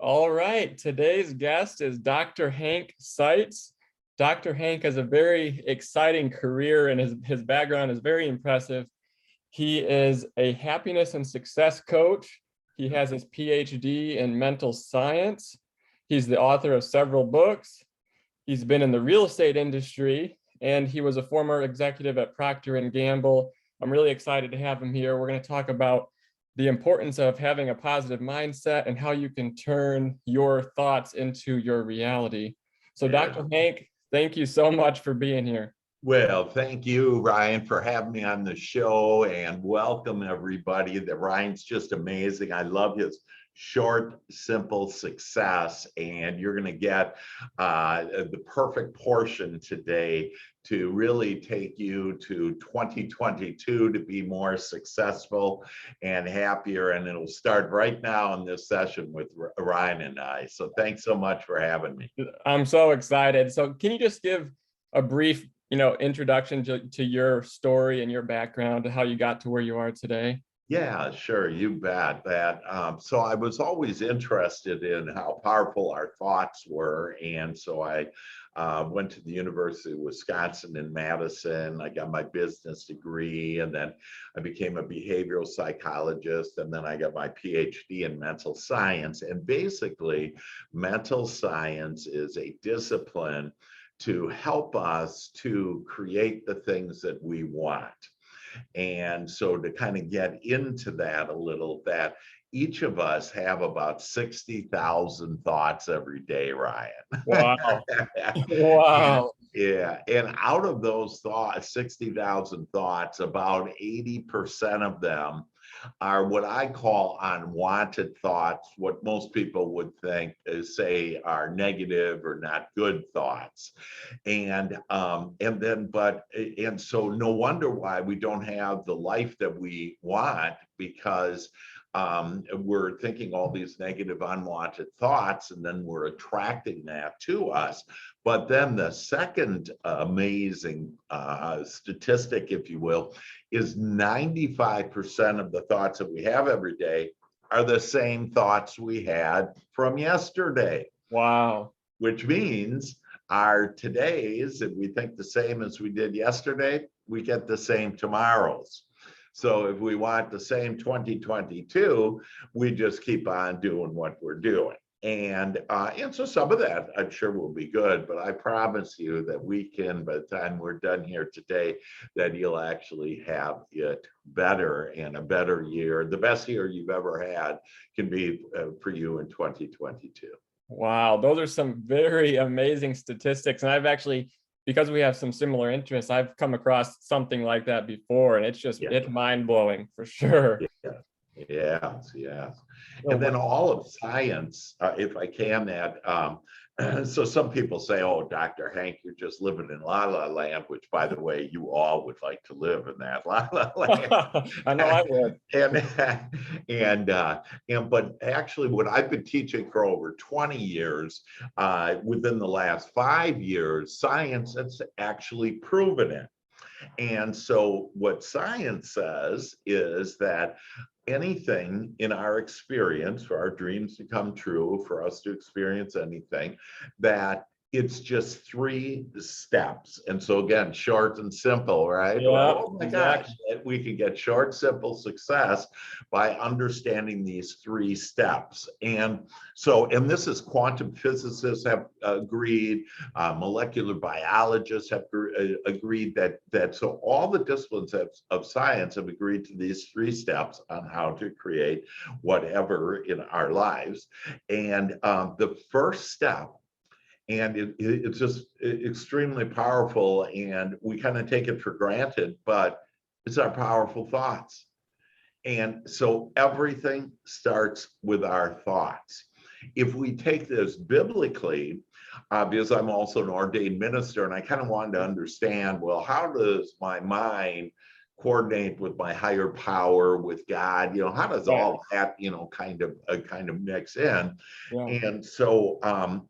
All right, today's guest is Dr. Hank Seitz. Dr. Hank has a very exciting career and his background is very impressive. He is a happiness and success coach. He has his PhD in mental science. He's the author of several books. He's been in the real estate industry, and he was a former executive at Procter and Gamble. I'm really excited to have him here. We're going to talk about the importance of having a positive mindset and how you can turn your thoughts into your reality. So, Dr. Hank, thank you so much for being here. Well, thank you, Ryan, for having me on the show, and welcome everybody. Ryan's just amazing. I love his short, simple success, and you're going to get the perfect portion today to really take you to 2022 to be more successful and happier. And it'll start right now in this session with Ryan and I. So thanks so much for having me. I'm so excited. So can you just give a brief introduction to your story and your background, to how you got to where you are today? Yeah, sure, you bet. So I was always interested in how powerful our thoughts were, and so I went to the University of Wisconsin in Madison. I got my business degree, and then I became a behavioral psychologist, and then I got my PhD in mental science. And basically, mental science is a discipline to help us to create the things that we want. And so to kind of get into that a little, that each of us have about 60,000 thoughts every day, Ryan. Wow. Wow. Yeah. And out of those thoughts, 60,000 thoughts, about 80% of them are what I call unwanted thoughts, what most people would think is, say, are negative or not good thoughts. And so no wonder why we don't have the life that we want, because we're thinking all these negative, unwanted thoughts, and then we're attracting that to us. But then the second amazing statistic, if you will, is 95% of the thoughts that we have every day are the same thoughts we had from yesterday. Wow. Which means our todays, if we think the same as we did yesterday, we get the same tomorrows. So if we want the same 2022, we just keep on doing what we're doing. And so some of that I'm sure will be good, but I promise you that we can, by the time we're done here today, that you'll actually have it better, and a better year. The best year you've ever had can be for you in 2022. Wow, those are some very amazing statistics. And I've actually, because we have some similar interests, I've come across something like that before, and it's mind-blowing for sure. Yes. And then all of science, if I can, that so some people say, oh, Dr. Hank, you're just living in La La Land, which, by the way, you all would like to live in that La La Land. I know I would. But actually, what I've been teaching for over 20 years, within the last 5 years, science has actually proven it. And so what science says is that anything in our experience, for our dreams to come true, for us to experience anything, that it's just 3 steps. And so again, short and simple, right? Yeah, oh my gosh, we can get short, simple success by understanding these 3 steps. And so, and this is quantum physicists have agreed, molecular biologists have agreed that so all the disciplines of science have agreed to these 3 steps on how to create whatever in our lives. And the first step, and it's just extremely powerful, and we kind of take it for granted, but it's our powerful thoughts. And so everything starts with our thoughts. If we take this biblically, because I'm also an ordained minister, and I kind of wanted to understand, well, how does my mind coordinate with my higher power, with God? How does all that, kind of mix in? Yeah. And so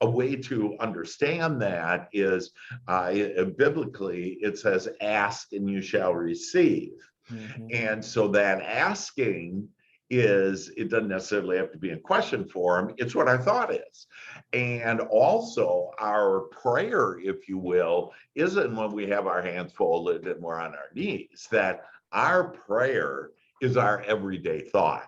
a way to understand that is biblically, it says, ask and you shall receive. Mm-hmm. And so that asking is it doesn't necessarily have to be in question form. It's what our thought is. And also our prayer, if you will, isn't when we have our hands folded and we're on our knees, that our prayer is our everyday thought.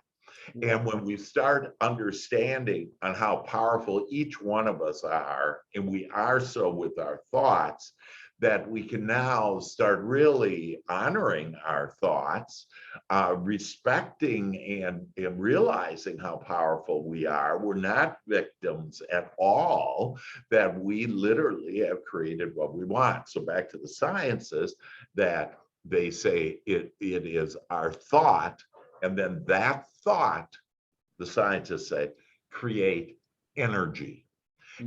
And when we start understanding on how powerful each one of us are, and we are so with our thoughts, that we can now start really honoring our thoughts, respecting and realizing how powerful we are. We're not victims at all, that we literally have created what we want. So back to the sciences, that they say it is our thought, and then that thought, the scientists say, create energy.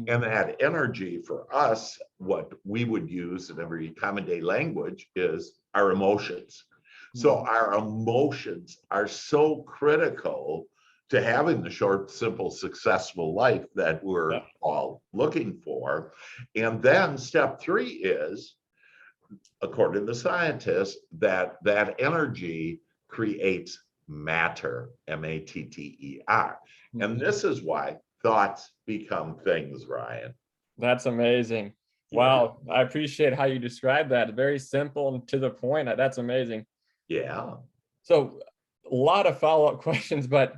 And that energy for us, what we would use in every common day language, is our emotions. So our emotions are so critical to having the short, simple, successful life that we're all looking for. And then step 3 is, according to scientists, that energy creates matter, M-A-T-T-E-R. And this is why thoughts become things, Ryan. That's amazing. Yeah. Wow. I appreciate how you describe that. Very simple and to the point. That's amazing. Yeah. So a lot of follow-up questions, but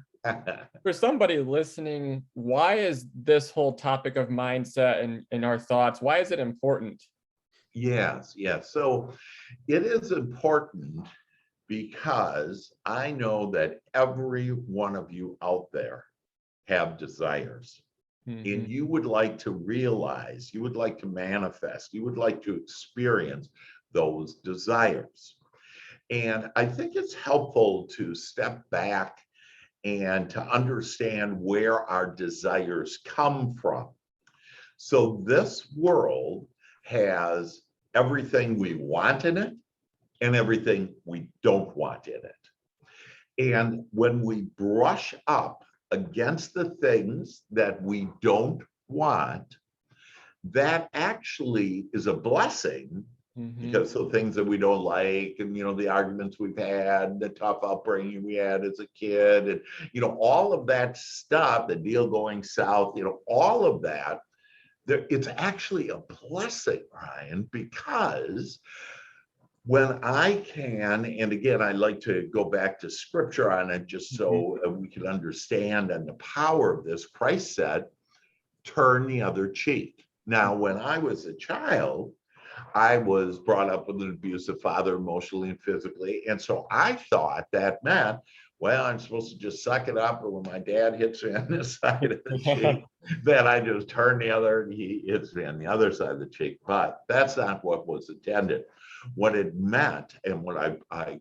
for somebody listening, why is this whole topic of mindset and our thoughts, why is it important? Yes. So it is important because I know that every one of you out there have desires. And you would like to realize, you would like to manifest, you would like to experience those desires. And I think it's helpful to step back and to understand where our desires come from. So this world has everything we want in it and everything we don't want in it. And when we brush up against the things that we don't want, that actually is a blessing, because the things that we don't like, and the arguments we've had, the tough upbringing we had as a kid, and all of that stuff, the deal going south, all of that, it's actually a blessing, Ryan, because when I can, and again, I like to go back to scripture on it just so we can understand and the power of this. Christ said, turn the other cheek. Now, when I was a child, I was brought up with an abusive father, emotionally and physically. And so I thought that meant, well, I'm supposed to just suck it up. And when my dad hits me on this side of the cheek, then I just turn the other, and he hits me on the other side of the cheek. But that's not what was intended. What it meant, and what I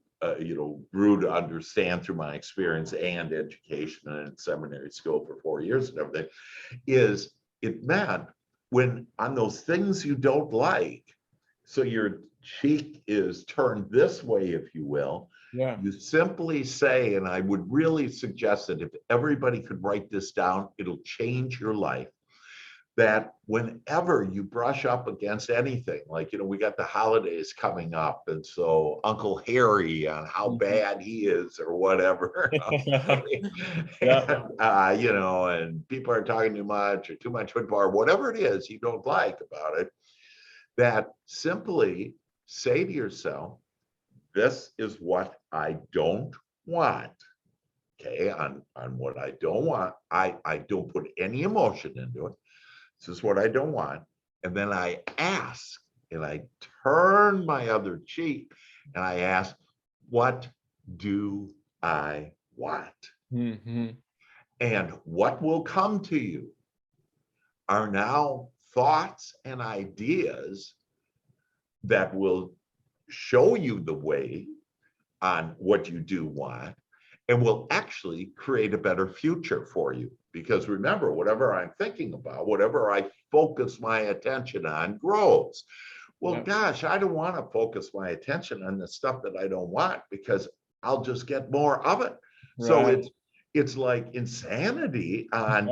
grew to understand through my experience and education and seminary school for 4 years and everything, is it meant when on those things you don't like, so your cheek is turned this way, if you will, you simply say, and I would really suggest that if everybody could write this down, it'll change your life, that whenever you brush up against anything, like, we got the holidays coming up, and so Uncle Harry on how bad he is or whatever, and people are talking too much or too much football or whatever it is you don't like about it, that simply say to yourself, this is what I don't want. Okay, on what I don't want, I don't put any emotion into it. This is what I don't want. And then I ask, and I turn my other cheek, and I ask, what do I want? And what will come to you are now thoughts and ideas that will show you the way on what you do want, and will actually create a better future for you. Because remember, whatever I'm thinking about, whatever I focus my attention on, grows. Well, gosh, I don't want to focus my attention on the stuff that I don't want, because I'll just get more of it. So it's like insanity on,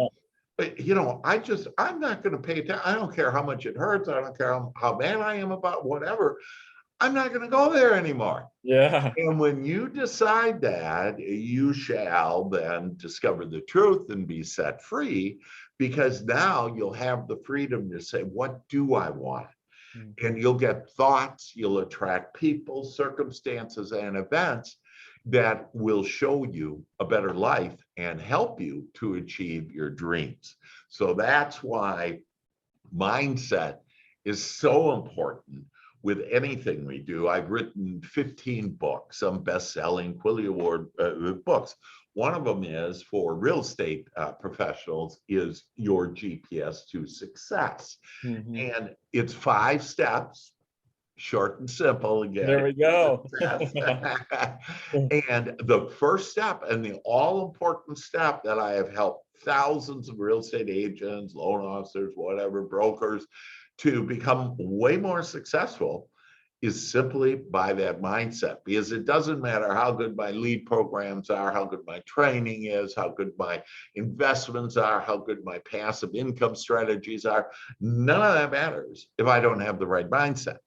I'm not going to pay attention. I don't care how much it hurts. I don't care how mad I am about whatever. I'm not going to go there anymore. Yeah. And when you decide that, you shall then discover the truth and be set free, because now you'll have the freedom to say, what do I want? And you'll get thoughts, you'll attract people, circumstances, and events that will show you a better life and help you to achieve your dreams. So that's why mindset is so important with anything we do. I've written 15 books, some best-selling Quilly Award books. One of them is for real estate professionals, is Your GPS to Success. Mhm. And it's 5 steps, short and simple There again. we go. And the first step, and the all important step that I have helped thousands of real estate agents, loan officers, whatever, brokers, to become way more successful, is simply by that mindset. Because it doesn't matter how good my lead programs are, how good my training is, how good my investments are, how good my passive income strategies are. None of that matters if I don't have the right mindset.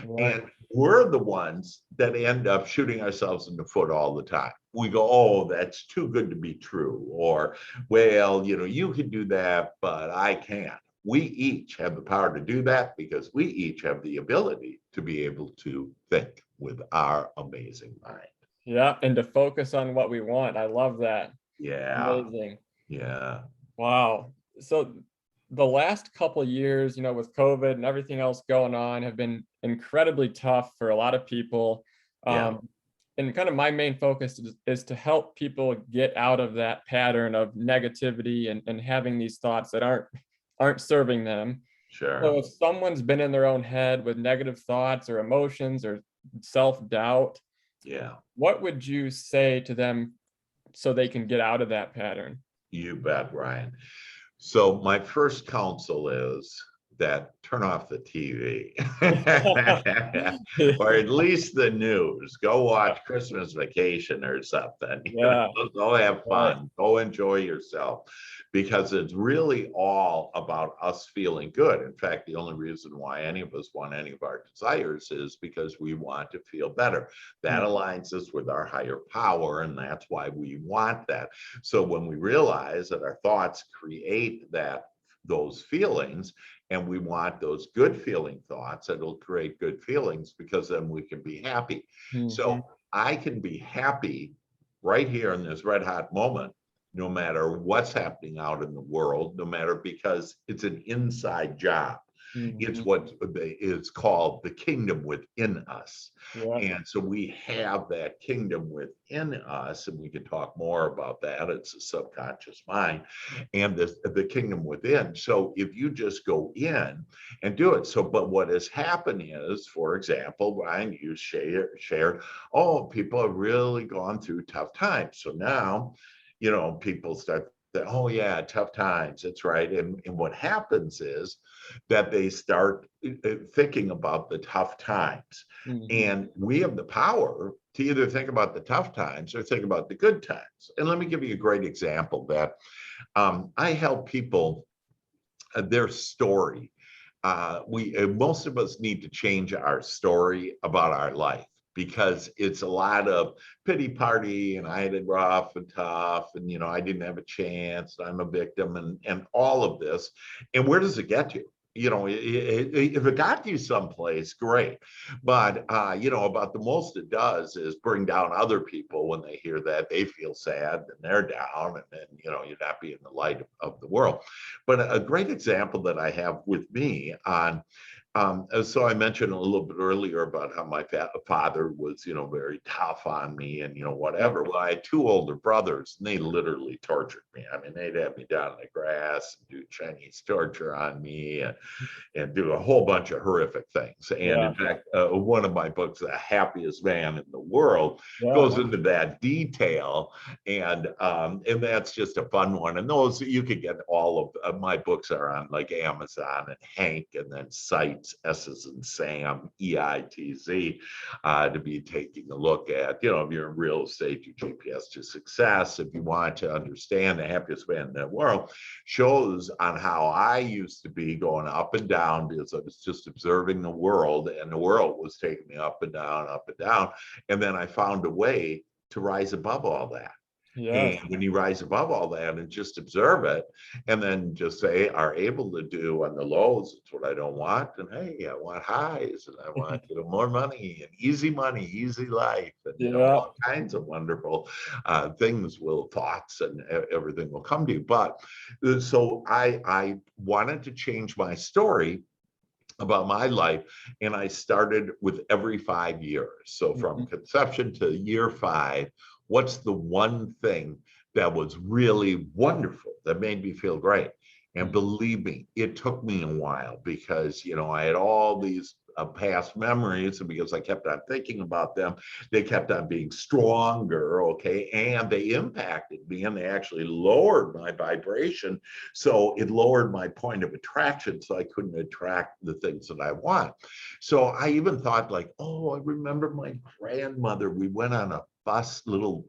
Right. And we're the ones that end up shooting ourselves in the foot all the time. We go, oh, that's too good to be true. Or, well, you can do that, but I can't. We each have the power to do that, because we each have the ability to be able to think with our amazing mind. Yeah, and to focus on what we want. I love that. Yeah. Amazing. Yeah. Wow. So the last couple of years, with COVID and everything else going on, have been incredibly tough for a lot of people. Yeah. And kind of my main focus is to help people get out of that pattern of negativity and having these thoughts that aren't serving them. So Sure. if someone's been in their own head with negative thoughts or emotions or self-doubt, Yeah. what would you say to them so they can get out of that pattern? You bet, Ryan. So my first counsel is that turn off the TV, or at least the news. Go watch Christmas Vacation or something. Yeah, Go have right. fun. Go enjoy yourself, because it's really all about us feeling good. In fact, the only reason why any of us want any of our desires is because we want to feel better. That Mm, aligns us with our higher power, and that's why we want that. So when we realize that our thoughts create those feelings, and we want those good feeling thoughts, it'll create good feelings, because then we can be happy. mhm, So I can be happy right here in this red hot moment, no matter what's happening out in the world, no matter, because it's an inside job. It's mhm. what is called the kingdom within us. Yeah. And so we have that kingdom within us, and we can talk more about that. It's a subconscious mind and the kingdom within. So if you just go in and do it. So, but what has happened is, for example, Ryan, you shared, oh, people have really gone through tough times. So now, people start that, oh yeah, tough times, that's right. And what happens is that they start thinking about the tough times. Mhm. And we have the power to either think about the tough times or think about the good times. And let me give you a great example that I help people, their story. We most of us need to change our story about our life, because it's a lot of pity party, and I had it rough and tough, and I didn't have a chance, I'm a victim, and all of this. And where does it get you? If it got you someplace, great. But about the most it does is bring down other people. When they hear that, they feel sad and they're down, and then you're not being the light of the world. But a great example that I have with me on, so I mentioned a little bit earlier about how my father was, very tough on me, and Yep. whatever. Well, I had 2 older brothers, and they literally tortured me. I mean, they'd have me down in the grass and do Chinese torture on me, and do a whole bunch of horrific things. And Yeah. in fact, one of my books, The Happiest Man in the World, Yeah. goes into that detail. And that's just a fun one. And those, you could get all of my books are on like Amazon and Hank, and then Seitz Seitz, S as in Sam, EITZ, to be taking a look at, if you're in real estate, your GPS to success, if you want to understand the happiest man in the world, shows on how I used to be going up and down because I was just observing the world, and the world was taking me up and down, up and down. And then I found a way to rise above all that. Yes. And when you rise above all that and just observe it, and then just say, are able to do on the lows, it's what I don't want. And hey, I want highs, and I want more money and easy life, and Yeah. all kinds of wonderful things thoughts and everything will come to you. But so I wanted to change my story about my life, and I started with every 5 years. So from conception to year 5, what's the one thing that was really wonderful that made me feel great? And believe me, it took me a while because, I had all these past memories, and because I kept on thinking about them, they kept on being stronger, okay? And they impacted me, and they actually lowered my vibration. So it lowered my point of attraction, so I couldn't attract the things that I want. So I even thought like, oh, I remember my grandmother, we went on a bus, little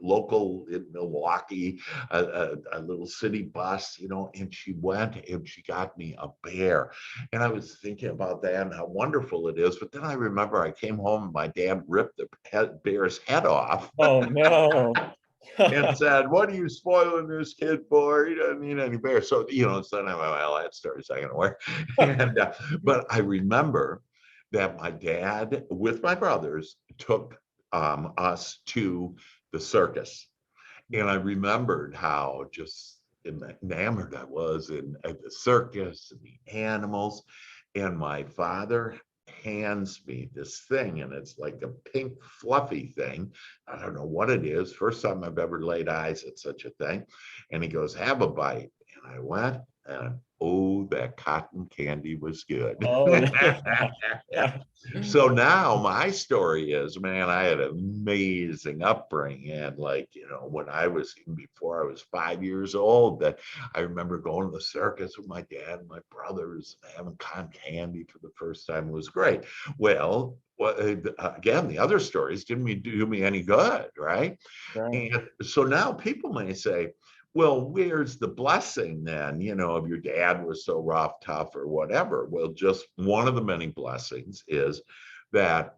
local in Milwaukee, a little city bus, and she went and she got me a bear. And I was thinking about that and how wonderful it is. But then I remember I came home and my dad ripped the bear's head off. Oh, no. And said, what are you spoiling this kid for? He doesn't need any bear. So, so then I went, well, that story's not going to work. And, but I remember that my dad, with my brothers, took us to the circus. And I remembered how just enamored I was at the circus and the animals. And my father hands me this thing, and it's like a pink fluffy thing. I don't know what it is. First time I've ever laid eyes at such a thing. And he goes, have a bite. And I went, and oh, that cotton candy was good. Oh, yeah. So now my story is, man, I had an amazing upbringing. And when I was, even before I was 5 years old, that I remember going to the circus with my dad and my brothers, having cotton candy for the first time. It was great. Well, again, the other stories didn't do me any good, right? Right. And so now people may say, well, where's the blessing then, if your dad was so rough, tough, or whatever? Well, just one of the many blessings is that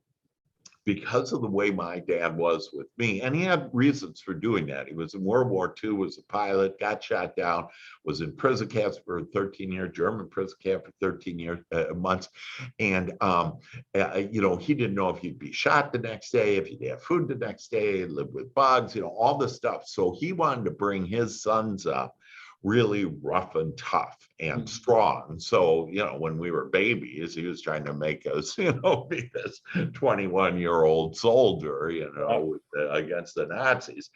because of the way my dad was with me, and he had reasons for doing that. He was in World War II, was a pilot, got shot down, was in prison camps for 13 years, German prison camp for 13 years, months. And, he didn't know if he'd be shot the next day, if he'd have food the next day, live with bugs, all this stuff. So he wanted to bring his sons up really rough and tough and strong. So, when we were babies, he was trying to make us, be this 21-year-old soldier, against the Nazis.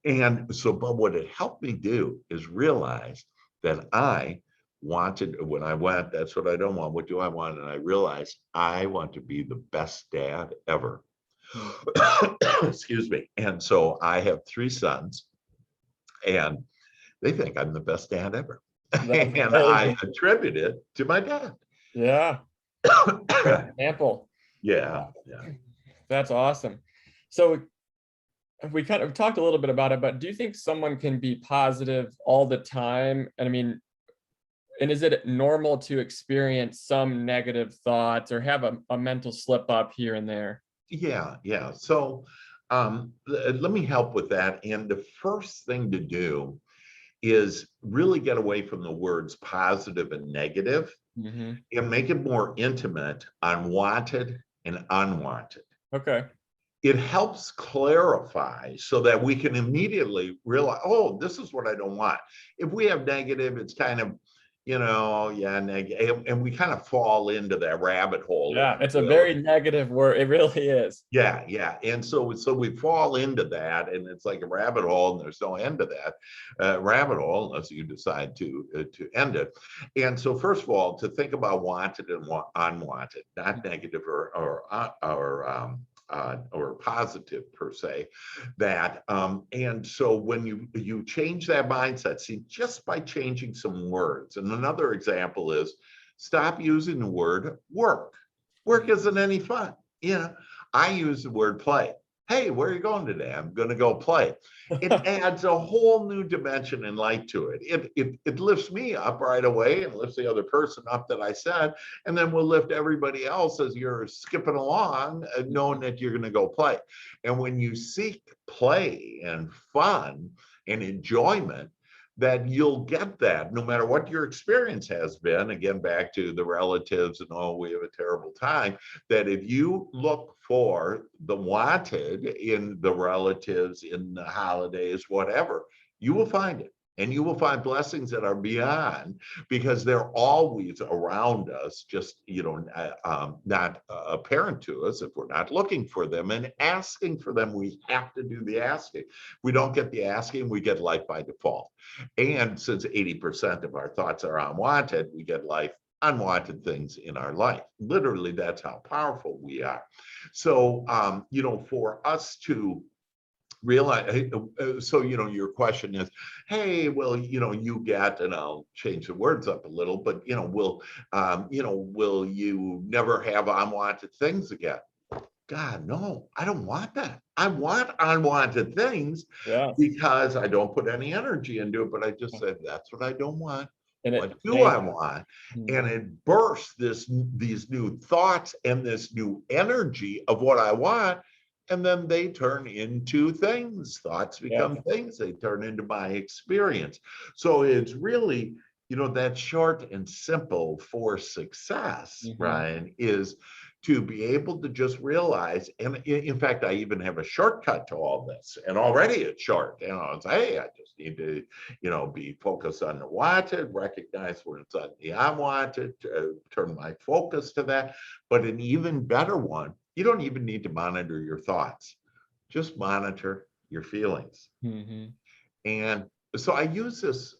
And so, but what it helped me do is realize that I wanted, when I went, that's what I don't want. What do I want? And I realized I want to be the best dad ever. Excuse me. And so I have 3 sons, and they think I'm the best dad ever. And I attribute it to my dad. Yeah. Example. Yeah. That's awesome. So we kind of talked a little bit about it, but do you think someone can be positive all the time? And I mean, and is it normal to experience some negative thoughts or have a mental slip up here and there? Yeah. So let me help with that. And the first thing to do is really get away from the words positive and negative and make it more intimate on wanted and unwanted. Okay. It helps clarify so that we can immediately realize, oh, this is what I don't want. If we have negative, it's kind of, negative, and we kind of fall into that rabbit hole. Yeah, it's a very negative word. It really is. Yeah. And so we fall into that, and it's like a rabbit hole, and there's no end to that rabbit hole unless you decide to end it. And so, first of all, to think about wanted and unwanted, not negative or positive per se, that and so when you change that mindset, see, just by changing some words. And another example is Stop using the word work. Work isn't any fun. I use the word play. Hey, where are you going today? I'm going to go play. It adds a whole new dimension and light to it. It lifts me up right away and lifts the other person up that I said, and then we'll lift everybody else as you're skipping along, knowing that you're going to go play. And when you seek play and fun and enjoyment, that you'll get that no matter what your experience has been. Again, back to the relatives and, oh, we have a terrible time, that if you look for the wanted in the relatives, in the holidays, whatever, you will find it. And you will find blessings that are beyond, because they're always around us, just, not apparent to us if we're not looking for them and asking for them. We have to do the asking. We don't get the asking, we get life by default. And since 80% of our thoughts are unwanted, we get life unwanted things in our life. Literally, that's how powerful we are. So, for us to realize, so your question is, hey, well, you get, and I'll change the words up a little, but will you never have unwanted things again? God, no, I don't want that. I want unwanted things, because I don't put any energy into it, but I just said, that's what I don't want. And what do I want? And it bursts these new thoughts and this new energy of what I want. And then they turn into things. Thoughts become things. They turn into my experience. So it's really, that short and simple for success, Ryan, is to be able to just realize, and in fact, I even have a shortcut to all this, and already it's short. It's, hey, I just need to, be focused on the wanted, recognize when it's on the unwanted, turn my focus to that. But an even better one, you don't even need to monitor your thoughts. Just monitor your feelings. And so I use this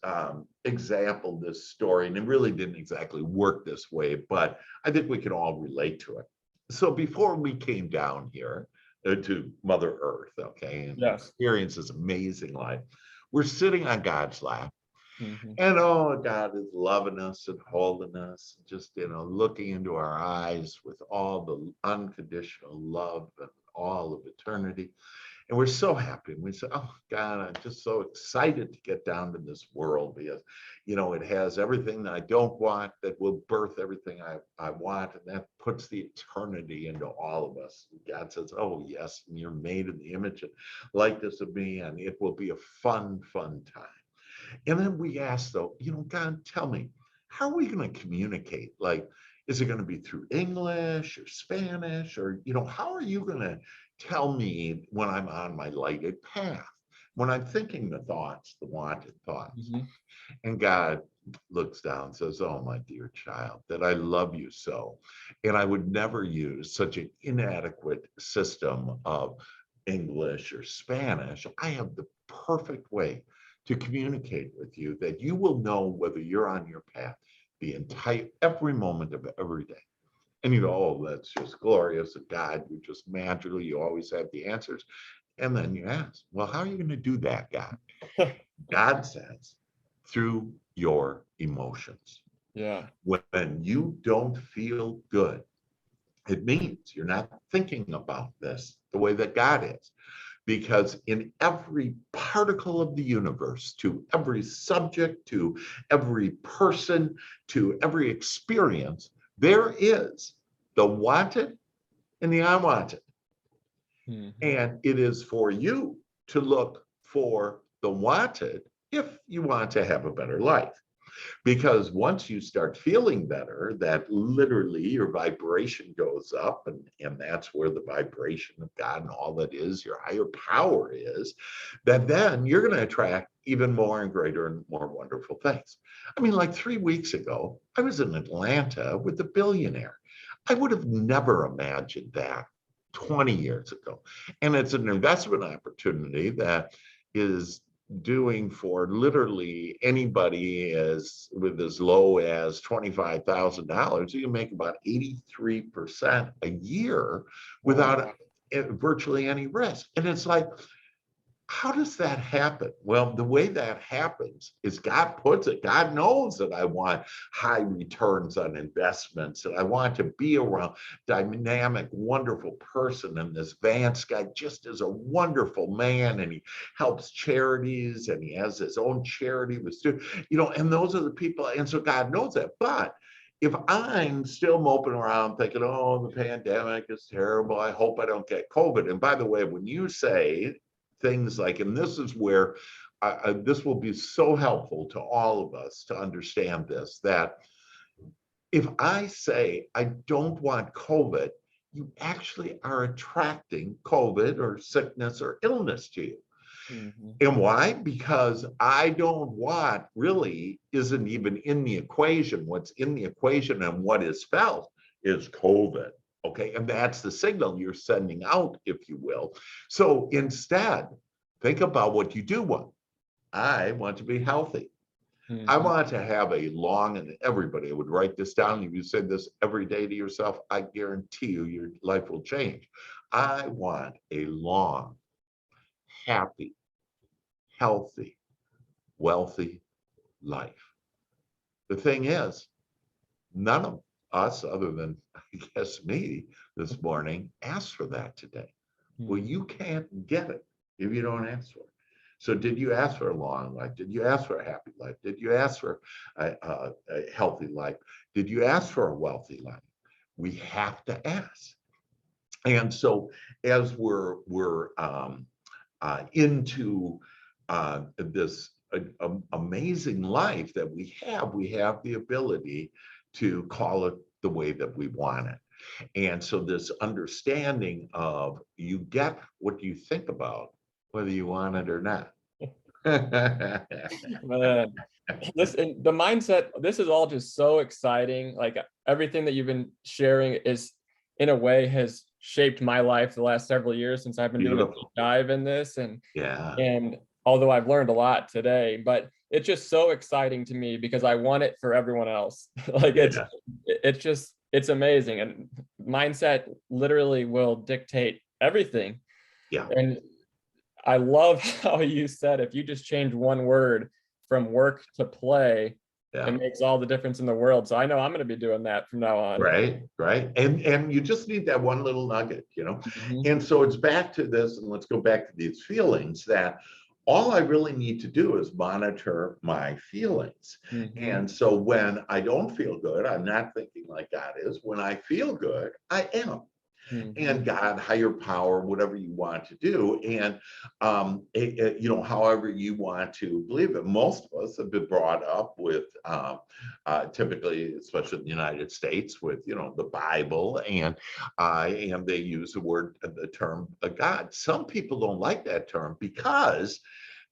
example, this story, and it really didn't exactly work this way, but I think we can all relate to it. So before we came down here to Mother Earth, okay, and experience this amazing life, we're sitting on God's lap. And God is loving us and holding us, just, looking into our eyes with all the unconditional love and all of eternity. And we're so happy. And we say, oh, God, I'm just so excited to get down to this world, because, it has everything that I don't want, that will birth everything I want. And that puts the eternity into all of us. And God says, oh, yes, and you're made in the image and likeness of me, and it will be a fun, fun time. And then we ask, though, God, tell me, how are we going to communicate? Like, is it going to be through English or Spanish? Or, how are you going to tell me when I'm on my lighted path, when I'm thinking the thoughts, the wanted thoughts? And God looks down and says, oh, my dear child, that I love you so. And I would never use such an inadequate system of English or Spanish. I have the perfect way to communicate with you, that you will know whether you're on your path every moment of every day. And you go, oh, that's just glorious. God, you just magically, you always have the answers. And then you ask, well, how are you going to do that, God? God says, through your emotions. When you don't feel good, it means you're not thinking about this the way that God is. Because in every particle of the universe, to every subject, to every person, to every experience, there is the wanted and the unwanted. And it is for you to look for the wanted if you want to have a better life. Because once you start feeling better, that literally your vibration goes up, and that's where the vibration of God and all that is, your higher power is, that then you're going to attract even more and greater and more wonderful things. I mean, like 3 weeks ago, I was in Atlanta with a billionaire. I would have never imagined that 20 years ago. And it's an investment opportunity that is doing for literally anybody with as low as $25,000, you can make about 83% a year without virtually any risk. And it's like, how does that happen? Well, the way that happens is God puts it. God knows that I want high returns on investments, and I want to be around dynamic, wonderful person. And this Vance guy just is a wonderful man, and he helps charities, and he has his own charity with students, and those are the people. And so God knows that. But if I'm still moping around thinking, oh, the pandemic is terrible, I hope I don't get COVID. And by the way, when you say things like, and this is where this will be so helpful to all of us to understand this, that if I say I don't want COVID, you actually are attracting COVID or sickness or illness to you. Mhm. And why? Because I don't want really isn't even in the equation. What's in the equation and what is felt is COVID. Okay. And that's the signal you're sending out, if you will. So instead, think about what you do want. I want to be healthy. I Mhm. want to have a long, and everybody would write this down. If you said this every day to yourself, I guarantee you your life will change. I want a long, happy, healthy, wealthy life. The thing is, none of us, other than I guess me this morning, asked for that today. Well, Mhm. you can't get it if you don't ask for it. So, did you ask for a long life? Did you ask for a happy life? Did you ask for a healthy life? Did you ask for a wealthy life? We have to ask. And so, as we're into this amazing life that we have the ability to call it the way that we want it. And so this understanding of you get what you think about, whether you want it or not. Man, this and the mindset, this is all just so exciting. Like everything that you've been sharing is in a way has shaped my life the last several years since I've been doing a deep Beautiful. dive in this. Yeah. And although I've learned a lot today, but it's just so exciting to me because I want it for everyone else. Like Yeah. it's just it's amazing. And mindset literally will dictate everything. Yeah. And I love how you said if you just change one word from work to play, it Yeah. makes all the difference in the world. So I know I'm going to be doing that from now on. Right. Right. And you just need that one little nugget. Mhm. And so it's back to this, and let's go back to these feelings that all I really need to do is monitor my feelings. Mhm. And so when I don't feel good, I'm not thinking like God is. When I feel good, I am. And Mhm. God, higher power, whatever you want to do, and however you want to believe it. Most of us have been brought up with, typically, especially in the United States, with the Bible, and they use the term God. Some people don't like that term because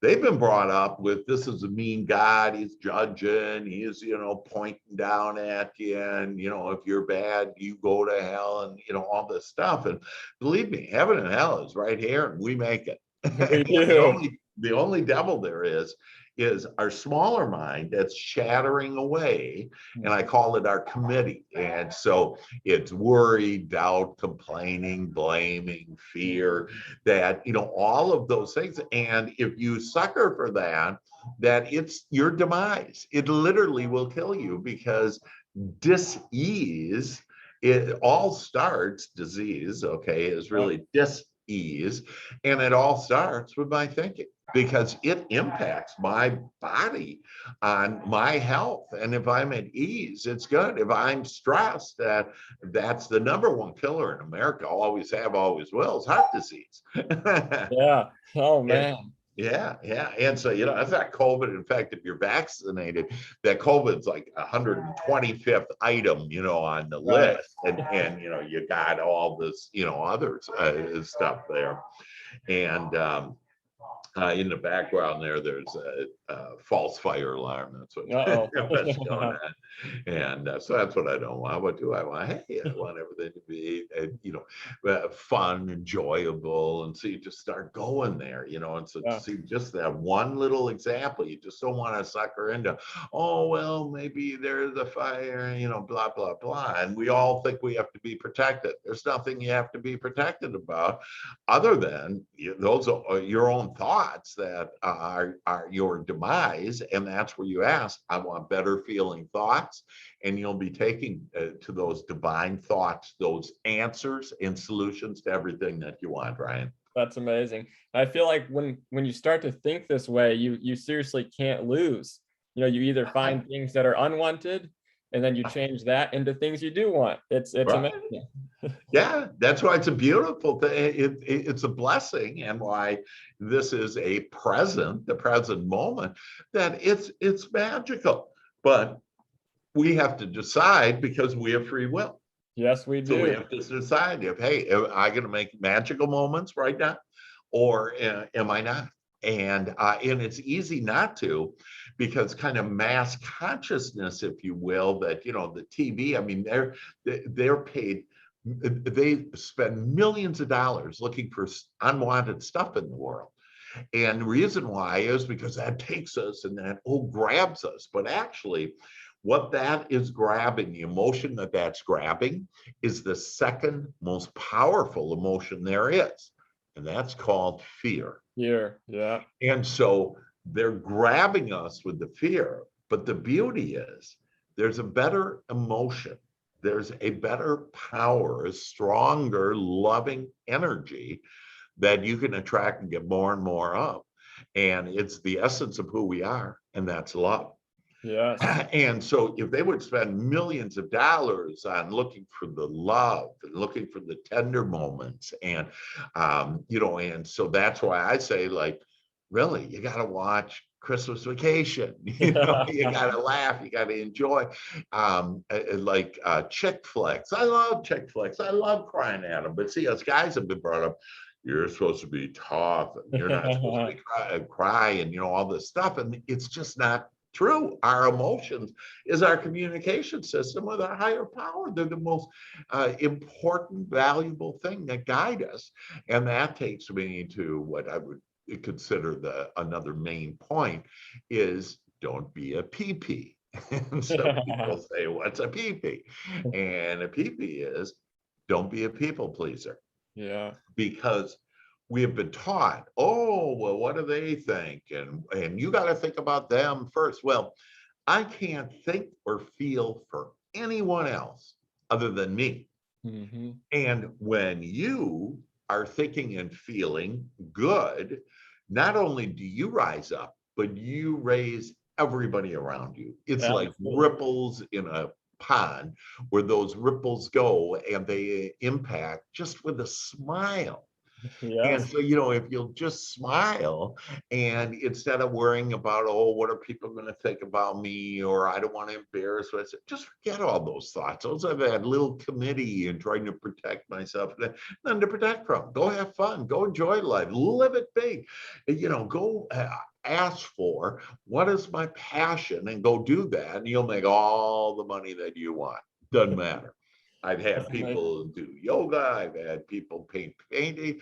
they've been brought up with this is a mean God, he's judging, he's pointing down at you, and if you're bad, you go to hell, and all this stuff. And believe me, heaven and hell is right here, and we make it. We And do. the only devil there is our smaller mind that's chattering away, and I call it our committee. And so it's worry, doubt, complaining, blaming, fear, that all of those things. And if you sucker for that it's your demise. It literally will kill you, because dis-ease, it all starts, disease, okay, is Yep. really dis-ease, and it all starts with my thinking, because it impacts my body on my health. And if I'm at ease, it's good. If I'm stressed, that's the number one killer in America, always have, always will, is heart disease. Yeah. Oh And man. yeah, yeah. And so, that's not COVID. In fact, if you're vaccinated, that COVID's like 125th item, on the Right. list. And you got all this, others stuff there. And in the background there's false fire alarm. That's what Uh-oh. what's going on. And so that's what I don't want. What do I want? Hey, I want everything to be, fun, enjoyable. And so you just start going there, and so Yeah, see just that one little example, you just don't want to sucker into, oh, well, maybe there's a fire, blah, blah, blah. And we all think we have to be protected. There's nothing you have to be protected about other than those are your own thoughts that are your demise. And that's where you ask, I want better feeling thoughts. And you'll be taking to those divine thoughts, those answers and solutions to everything that you want, Ryan. that's amazing. I feel like when you start to think this way, you seriously can't lose. You either find things that are unwanted, and then you change that into things you do want. It's Right. amazing. Yeah, that's why it's a beautiful thing. It's a blessing, and why this is a the present moment, that it's magical. But we have to decide, because we have free will. Yes, we So we do. have to decide if, hey, am I going to make magical moments right now, or am I not? And it's easy not to, because kind of mass consciousness, if you will, that the TV. I mean, they're paid. They spend millions of dollars looking for unwanted stuff in the world. And the reason why is because that takes us and that grabs us. But actually, what that is grabbing, the emotion that that's grabbing, is the second most powerful emotion there is. And that's called fear. Here, yeah. And so they're grabbing us with the fear. But the beauty is, there's a better emotion. There's a better power, a stronger, loving energy that you can attract and get more and more of. And it's the essence of who we are, and that's love. Yes. And so if they would spend millions of dollars on looking for the love and looking for the tender moments, and and so that's why I say, like, really, you got to watch Christmas Vacation. You got to laugh, you got to enjoy, like chick flicks. I love chick flicks. I love crying at them. But see, us guys have been brought up, you're supposed to be tough, and you're not supposed to be cry, and all this stuff. And it's just not true. Our emotions is our communication system with our higher power. They're the most important, valuable thing that guide us. And that takes me to what I would consider another main point is, don't be a PP. And so people say, what's a PP? And a PP is, don't be a people pleaser. Yeah. Because we have been taught, oh, well, what do they think? And you got to think about them first. Well, I can't think or feel for anyone else other than me. Mm-hmm. And when you are thinking and feeling good, not only do you rise up, but you raise everybody around you. It's like ripples in a pond, where those ripples go and they impact just with a smile. And Yes. so, if you'll just smile, and instead of worrying about, oh, what are people going to think about me, or I don't want to embarrass myself, just forget all those thoughts. Those are that little committee and trying to protect myself. Nothing to protect from. Go have fun. Go enjoy life. Live it big. Go ask for, what is my passion, and go do that. And you'll make all the money that you want. Doesn't matter. I've had people do yoga. I've had people painting.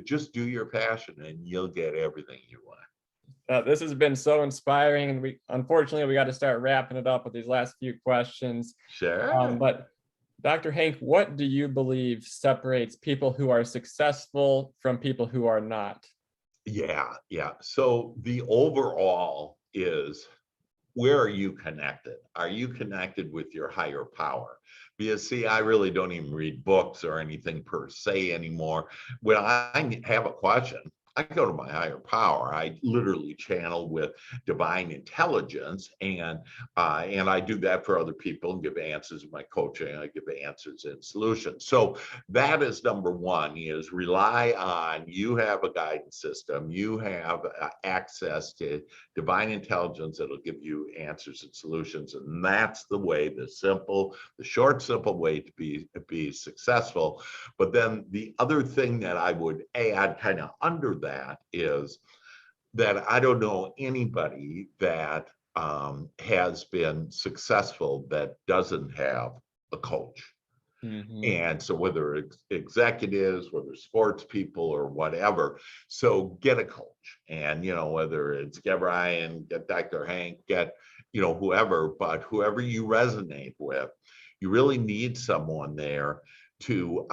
Just do your passion, and you'll get everything you want. This has been so inspiring, and we got to start wrapping it up with these last few questions. Sure. But Dr. Hank, what do you believe separates people who are successful from people who are not? Yeah. So the overall is, where are you connected? Are you connected with your higher power? Because see, I really don't even read books or anything per se anymore. When I have a question, I go to my higher power. I literally channel with divine intelligence, and I do that for other people and give answers in my coaching. I give answers and solutions. So that is number one: is rely on, you have a guidance system. You have access to divine intelligence that'll give you answers and solutions, and that's the way, the short, simple way to be successful. But then the other thing that I would add, kind of under that, is that I don't know anybody that has been successful that doesn't have a coach. Mhm. And so whether it's executives, whether sports people or whatever, so get a coach. And, whether it's get Ryan, get Dr. Hank, get, whoever, but whoever you resonate with, you really need someone there to,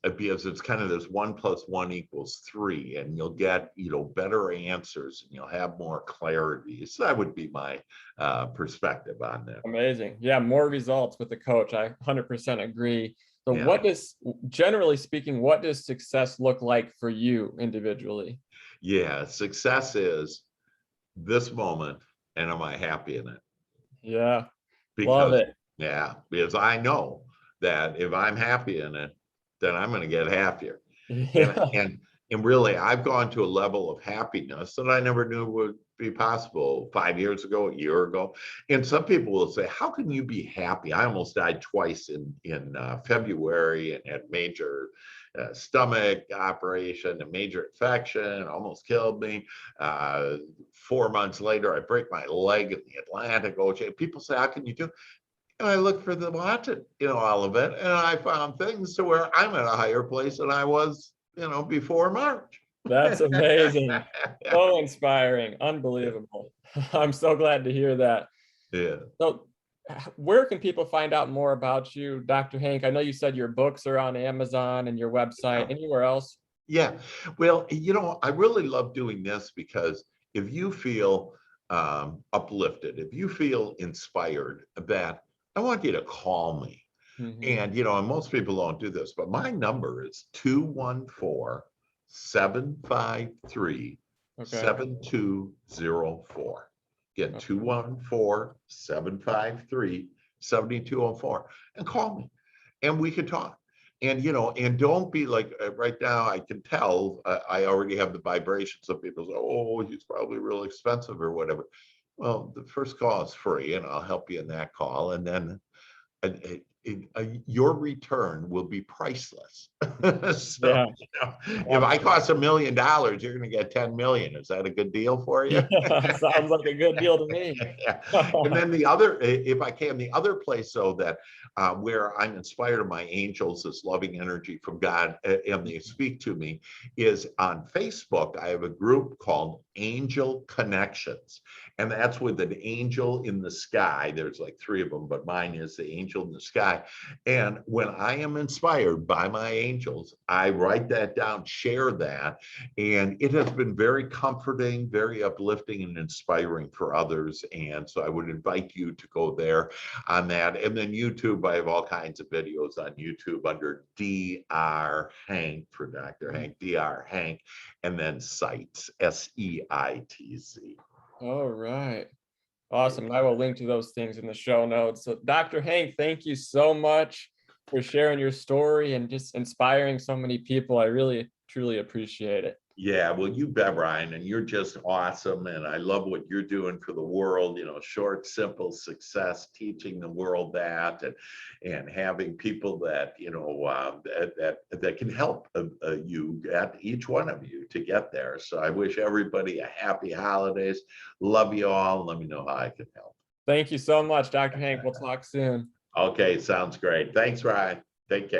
because it's kind of this 1+1 = 3, and you'll get, better answers and you'll have more clarity. So that would be my perspective on that. Amazing. Yeah, more results with the coach. I 100% agree. So Yeah. generally speaking, what does success look like for you individually? Yeah. Success is this moment, and am I happy in it? Yeah, love Because, it. yeah, because I know that if I'm happy in it, then I'm going to get happier. And, Yeah. and, and really, I've gone to a level of happiness that I never knew would be possible 5 years ago, a year ago. And some people will say, how can you be happy? I almost died twice in February and had major stomach operation, a major infection, almost killed me. 4 months later, I break my leg in the Atlantic Ocean. People say, how can you do? And I look for the watching, all of it. And I found things to where I'm at a higher place than I was, before March. That's amazing. So inspiring. Unbelievable. I'm so glad to hear that. Yeah. So, where can people find out more about you, Dr. Hank? I know you said your books are on Amazon and your website. Yeah. Anywhere else? Yeah. Well, I really love doing this because if you feel uplifted, if you feel inspired, that I want you to call me. Mhm. And most people don't do this, but my number is 214-753 Okay. 7204. Again, Okay. 214-753-7204, and call me and we could talk. And don't be like, right now, I can tell I already have the vibrations. Some people say, oh, he's probably real expensive or whatever. Well, the first call is free, and I'll help you in that call. And then your return will be priceless. So, Yeah. if I Um, cost $1 million, you're going to get 10 million. Is that a good deal for you? yeah. Sounds like a good deal to me. Yeah. And then if I can, the other place, so that where I'm inspired of my angels, this loving energy from God, and they speak to me, is on Facebook. I have a group called Angel Connections, and that's with an angel in the sky. There's like 3 of them, but mine is the angel in the sky. And when I am inspired by my angels, I write that down, share that, and it has been very comforting, very uplifting, and inspiring for others. And so I would invite you to go there on that. And then YouTube, I have all kinds of videos on YouTube under Dr. Hank, for Dr. Hank, Dr. Hank, and then Seitz, Seitz. All right. Awesome. I will link to those things in the show notes. So, Dr. Hank, thank you so much for sharing your story and just inspiring so many people. I really, truly appreciate it. Yeah, well, you bet, Ryan, and you're just awesome. And I love what you're doing for the world, short, simple success, teaching the world that, and having people that, that can help you, at each one of you, to get there. So I wish everybody a happy holidays. Love you all. Let me know how I can help. Thank you so much, Dr. Hank. We'll talk soon. Okay, sounds great. Thanks, Ryan. Take care.